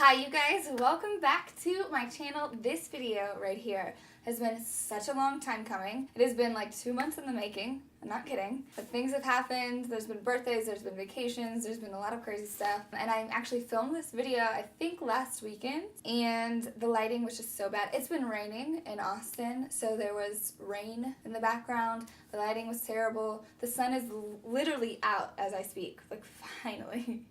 Hi you guys, welcome back to my channel. This video right here has been such a long time coming. It has been like 2 months in the making. I'm not kidding. But things have happened. There's been birthdays, there's been vacations, there's been a lot of crazy stuff. And I actually filmed this video, I think last weekend, and the lighting was just so bad. It's been raining in Austin, so there was rain in the background. The lighting was terrible. The sun is literally out as I speak. Like, finally.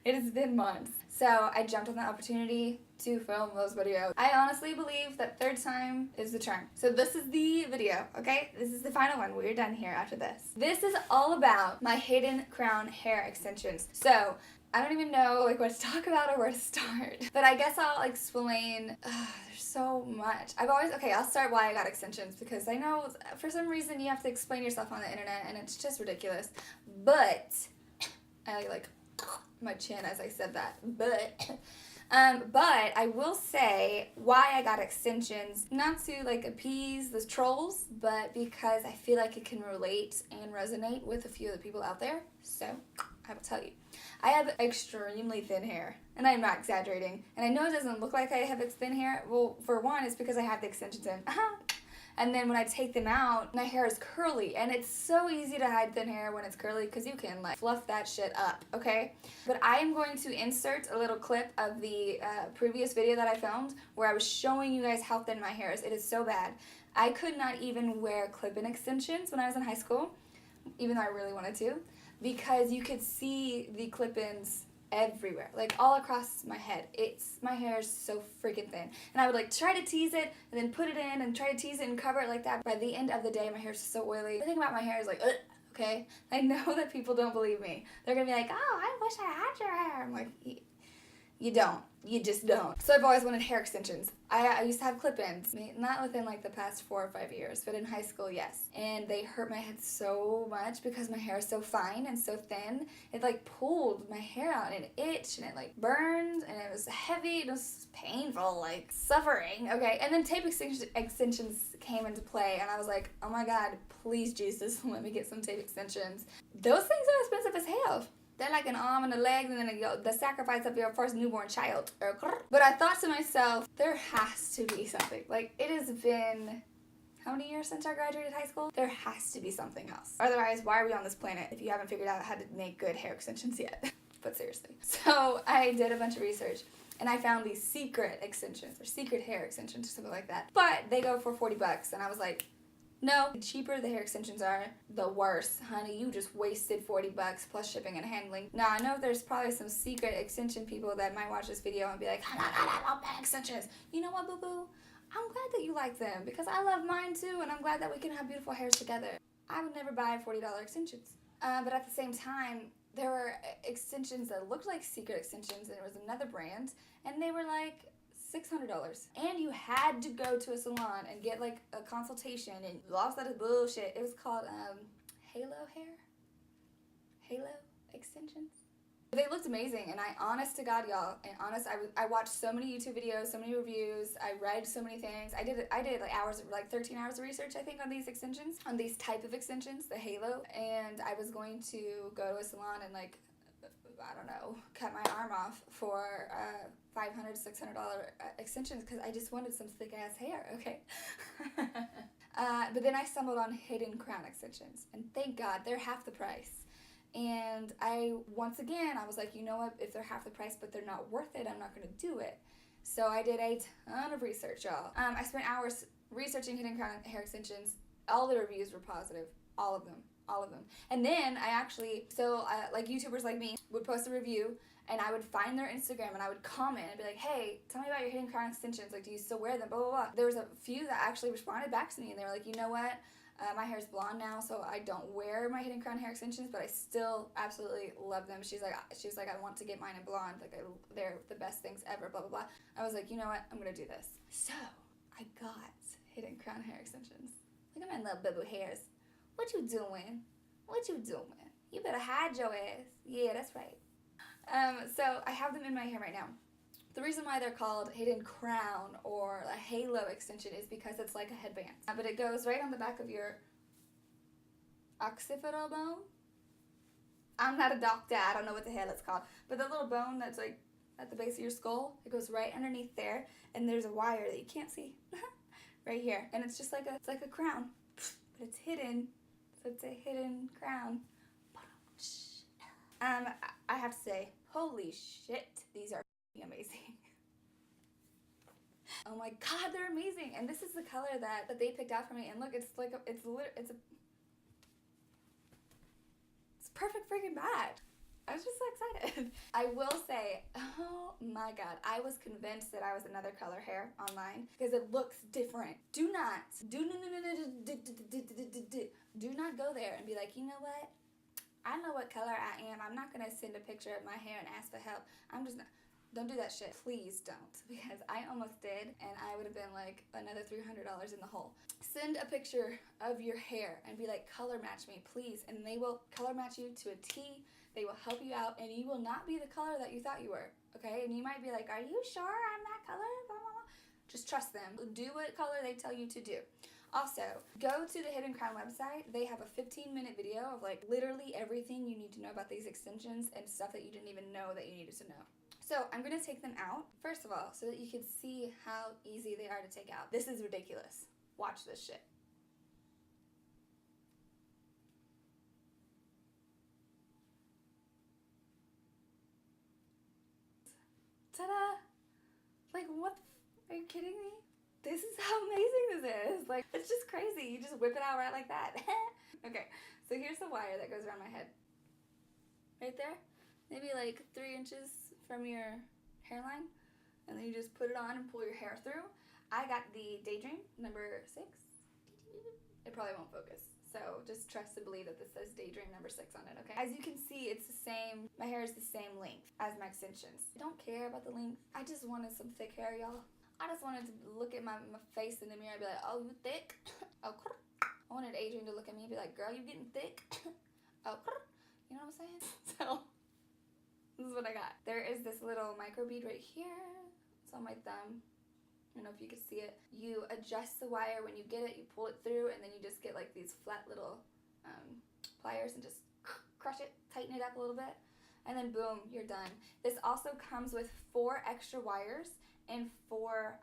It has been months. So I jumped on the opportunity to film those videos. I honestly believe that third time is the charm. So this is the video, okay? This is the final one. We're done here after this. This is all about my hidden crown hair extensions. So I don't even know like what to talk about or where to start. But I guess I'll explain. There's so much. I'll start why I got extensions, because I know for some reason you have to explain yourself on the internet and it's just ridiculous. But I like my chin as I said that. But I will say why I got extensions, not to like appease the trolls, but because I feel like it can relate and resonate with a few of the people out there. So I will tell you. I have extremely thin hair, and I'm not exaggerating. And I know it doesn't look like I have thin hair. Well, for one, it's because I have the extensions in. And then when I take them out, my hair is curly, and it's so easy to hide thin hair when it's curly because you can like fluff that shit up, okay? But I am going to insert a little clip of the previous video that I filmed where I was showing you guys how thin my hair is. It is so bad. I could not even wear clip-in extensions when I was in high school, even though I really wanted to, because you could see the clip-ins everywhere, like all across my head. My hair is so freaking thin, and I would like try to tease it and then put it in and try to tease it and cover it like that. By the end of the day, my hair is so oily. The thing about my hair is like, ugh, okay? I know that people don't believe me. They're gonna be like, oh, I wish I had your hair. I'm like, you don't. You just don't. So I've always wanted hair extensions. I used to have clip-ins, not within like the past 4 or 5 years, but in high school, yes. And they hurt my head so much because my hair is so fine and so thin. It like pulled my hair out and it itched and it like burned and it was heavy. It was painful, like suffering. Okay, and then tape extensions came into play, and I was like, oh my God, please Jesus, let me get some tape extensions. Those things are expensive as hell. They're like an arm and a leg, and then the sacrifice of your first newborn child. But I thought to myself, there has to be something. Like, it has been how many years since I graduated high school? There has to be something else. Otherwise, why are we on this planet if you haven't figured out how to make good hair extensions yet? But seriously. So I did a bunch of research, and I found these secret extensions, or secret hair extensions, or something like that. But they go for $40, and I was like, no, the cheaper the hair extensions are, the worse. Honey, you just wasted $40 plus shipping and handling. Now, I know there's probably some secret extension people that might watch this video and be like, oh my God, I love my extensions. You know what, boo-boo? I'm glad that you like them because I love mine too, and I'm glad that we can have beautiful hairs together. I would never buy $40 extensions. But at the same time, there were extensions that looked like secret extensions, and there was another brand, and they were like $600, and you had to go to a salon and get like a consultation, and lost that is bullshit. It was called Halo extensions. They looked amazing, and I, honest to God, y'all, and honest, I watched so many YouTube videos, so many reviews, I read so many things. I did like 13 hours of research, I think, on these extensions, on these type of extensions, the Halo, and I was going to go to a salon and like, I don't know, cut my arm off for $500, $600 extensions because I just wanted some thick ass hair, okay? But then I stumbled on hidden crown extensions, and thank God they're half the price. And once again, I was like, you know what, if they're half the price but they're not worth it, I'm not going to do it. So I did a ton of research, y'all. I spent hours researching hidden crown hair extensions. All the reviews were positive, all of them. And then I actually, like YouTubers like me would post a review, and I would find their Instagram and I would comment and be like, hey, tell me about your hidden crown extensions, like, do you still wear them, blah, blah, blah. There was a few that actually responded back to me, and they were like, you know what, my hair's blonde now, so I don't wear my hidden crown hair extensions, but I still absolutely love them. She's like, I want to get mine in blonde, like, they're the best things ever, blah, blah, blah. I was like, you know what, I'm gonna do this. So I got hidden crown hair extensions. Look at my little boo-boo hairs. What you doing? What you doing? You better hide your ass. Yeah, that's right. So I have them in my hair right now. The reason why they're called hidden crown or a halo extension is because it's like a headband. But it goes right on the back of your occipital bone. I'm not a doctor. I don't know what the hell it's called. But the little bone that's like at the base of your skull. It goes right underneath there, and there's a wire that you can't see right here. And it's just like it's like a crown, but it's hidden, so it's a hidden crown. I have to say, holy shit, these are amazing. Oh my god, they're amazing. And this is the color that they picked out for me. And look, it's like it's a perfect freaking match. I was just so excited. I will say, oh my god, I was convinced that I was another color hair online because it looks different. Do not go there and be like, you know what? I know what color I am. I'm not gonna send a picture of my hair and ask for help. I'm just not. Don't do that shit. Please don't, because I almost did, and I would have been like another $300 in the hole. Send a picture of your hair and be like, color match me, please, and they will color match you to a T. They will help you out, and you will not be the color that you thought you were, okay? And you might be like, are you sure I'm that color? Blah, blah, blah. Just trust them. Do what color they tell you to do. Also, go to the Hidden Crown website. They have a 15-minute video of like literally everything you need to know about these extensions and stuff that you didn't even know that you needed to know. So I'm gonna take them out, first of all, so that you can see how easy they are to take out. This is ridiculous. Watch this shit. Ta-da! Like, what are you kidding me? This is how amazing this is. Like, it's just crazy. You just whip it out right like that. Okay, so here's the wire that goes around my head. Right there. Maybe like 3 inches from your hairline. And then you just put it on and pull your hair through. I got the Daydream number 6. It probably won't focus. So just trust and believe that this says Daydream number 6 on it, okay? As you can see, it's the same, my hair is the same length as my extensions. I don't care about the length. I just wanted some thick hair, y'all. I just wanted to look at my face in the mirror and be like, oh, you thick? Oh, I wanted Adrian to look at me and be like, girl, you getting thick? Oh, you know what I'm saying? So, this is what I got. There is this little micro bead right here. It's on my thumb. I don't know if you can see it. You adjust the wire when you get it, you pull it through, and then you just get like these flat little pliers and just crush it, tighten it up a little bit, and then boom, you're done. This also comes with 4 extra wires and 4,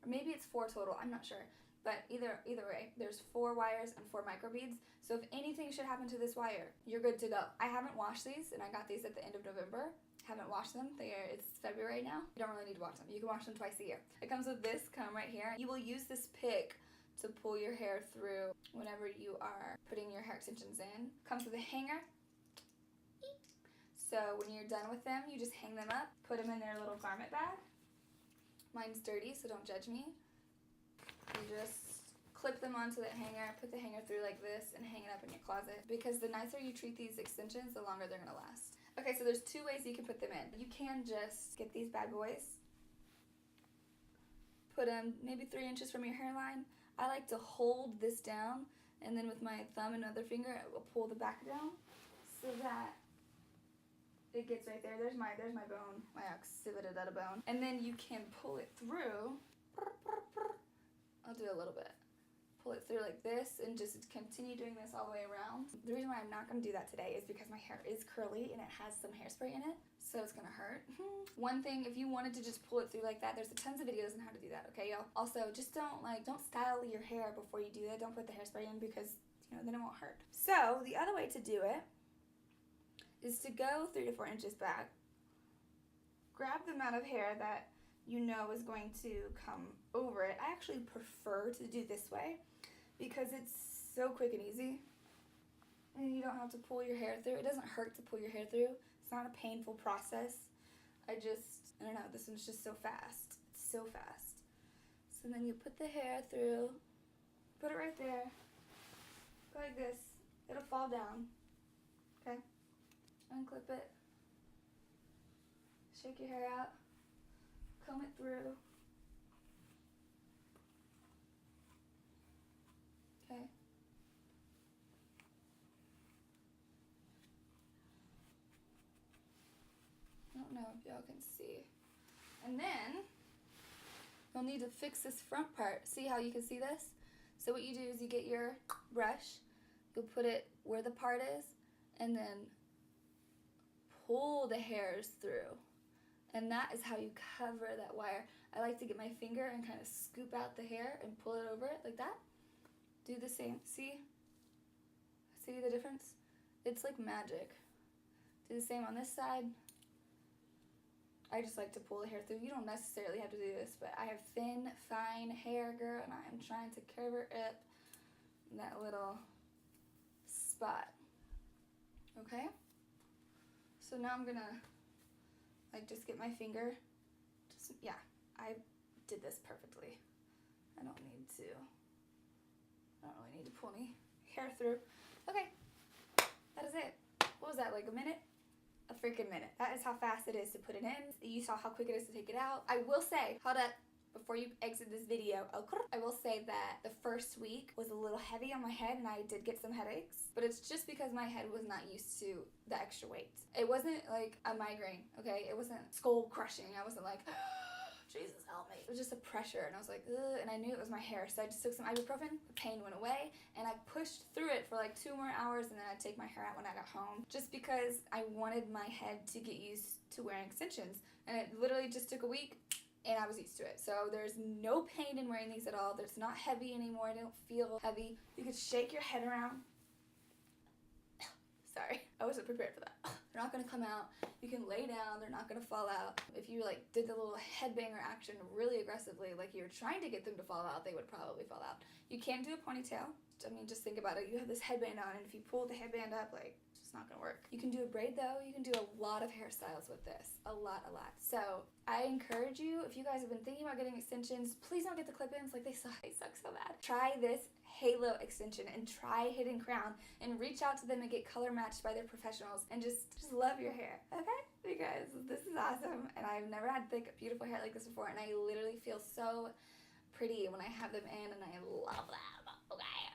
maybe it's 4 total, I'm not sure. But either way, there's 4 wires and 4 microbeads. So if anything should happen to this wire, you're good to go. I haven't washed these, and I got these at the end of November. Haven't washed them. It's February now. You don't really need to wash them. You can wash them twice a year. It comes with this comb right here. You will use this pick to pull your hair through whenever you are putting your hair extensions in. Comes with a hanger. So when you're done with them, you just hang them up, put them in their little garment bag. Mine's dirty, so don't judge me. You just clip them onto the hanger, put the hanger through like this, and hang it up in your closet. Because the nicer you treat these extensions, the longer they're gonna last. Okay, so there's 2 ways you can put them in. You can just get these bad boys, put them maybe 3 inches from your hairline. I like to hold this down, and then with my thumb and other finger, I will pull the back down so that it gets right there. There's my bone, my exhibited at a bone. And then you can pull it through. I'll do a little bit. Pull it through like this and just continue doing this all the way around. The reason why I'm not gonna do that today is because my hair is curly and it has some hairspray in it, so it's gonna hurt. One thing, if you wanted to just pull it through like that, there's tons of videos on how to do that, okay, y'all? Also, just don't style your hair before you do that. Don't put the hairspray in because, you know, then it won't hurt. So, the other way to do it is to go 3 to 4 inches back, grab the amount of hair that you know is going to come over it. I actually prefer to do this way because it's so quick and easy and you don't have to pull your hair through. It doesn't hurt to pull your hair through. It's not a painful process. I don't know, this one's just so fast. It's so fast. So then you put the hair through, put it right there, go like this. It'll fall down, okay? Unclip it, shake your hair out, comb it through. Okay. I don't know if y'all can see. And then you'll need to fix this front part. See how you can see this? So what you do is you get your brush, you'll put it where the part is, and then pull the hairs through. And that is how you cover that wire. I like to get my finger and kind of scoop out the hair and pull it over it like that. Do the same. See? See the difference? It's like magic. Do the same on this side. I just like to pull the hair through. You don't necessarily have to do this, but I have thin, fine hair, girl, and I am trying to cover up that little spot. Okay? So now I'm gonna like just get my finger. Yeah, I did this perfectly. I don't really need to pull any hair through. Okay, that is it. What was that, like a minute? A freaking minute. That is how fast it is to put it in. You saw how quick it is to take it out. I will say, hold up, before you exit this video, I will say that the first week was a little heavy on my head and I did get some headaches, but it's just because my head was not used to the extra weight. It wasn't like a migraine, okay? It wasn't skull crushing. I wasn't like, Jesus help me. It was just a pressure and I was like, ugh, and I knew it was my hair, so I just took some ibuprofen, the pain went away, and I pushed through it for like 2 more hours, and then I'd take my hair out when I got home, just because I wanted my head to get used to wearing extensions. And it literally just took a week and I was used to it. So there's no pain in wearing these at all. It's not heavy anymore. I don't feel heavy. You can shake your head around. Sorry, I wasn't prepared for that. They're not gonna come out. You can lay down, they're not gonna fall out. If you like did the little headbanger action really aggressively, like you were trying to get them to fall out, they would probably fall out. You can do a ponytail. I mean, just think about it. You have this headband on, and if you pull the headband up, like, it's just not gonna work. You can do a braid though. You can do a lot of hairstyles with this. A lot. So I encourage you, if you guys have been thinking about getting extensions, please don't get the clip-ins. Like, they suck so bad. Try this halo extension and try hidden crown and reach out to them and get color matched by their professionals and just love your hair, okay? Because this is awesome, and I've never had thick, beautiful hair like this before, and I literally feel so pretty when I have them in, and I love them, okay?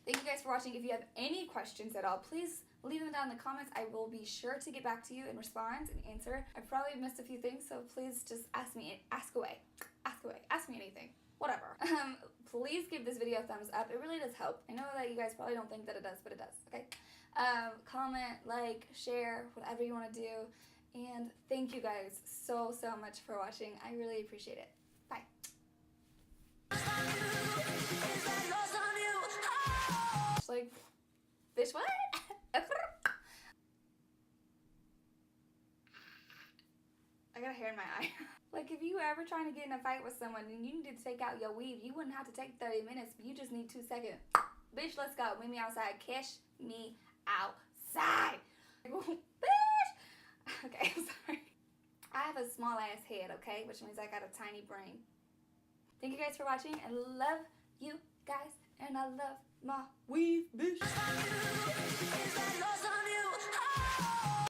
Thank you guys for watching. If you have any questions at all, please leave them down in the comments. I will be sure to get back to you and respond and answer. I probably missed a few things, so please just ask me. Ask away. Ask me anything. Whatever. Please give this video a thumbs up. It really does help. I know that you guys probably don't think that it does, but it does, okay? Comment, like, share, whatever you want to do. And thank you guys so much for watching. I really appreciate it. Bye. Like, bitch, what? I got hair in my eye. Like, if you were ever trying to get in a fight with someone and you needed to take out your weave, you wouldn't have to take 30 minutes, but you just need 2 seconds. Bitch, let's go. Meet me outside. Kiss me outside. Bitch! Okay, I'm sorry. I have a small ass head, okay? Which means I got a tiny brain. Thank you guys for watching. I love you guys. And I love my weave, bitch.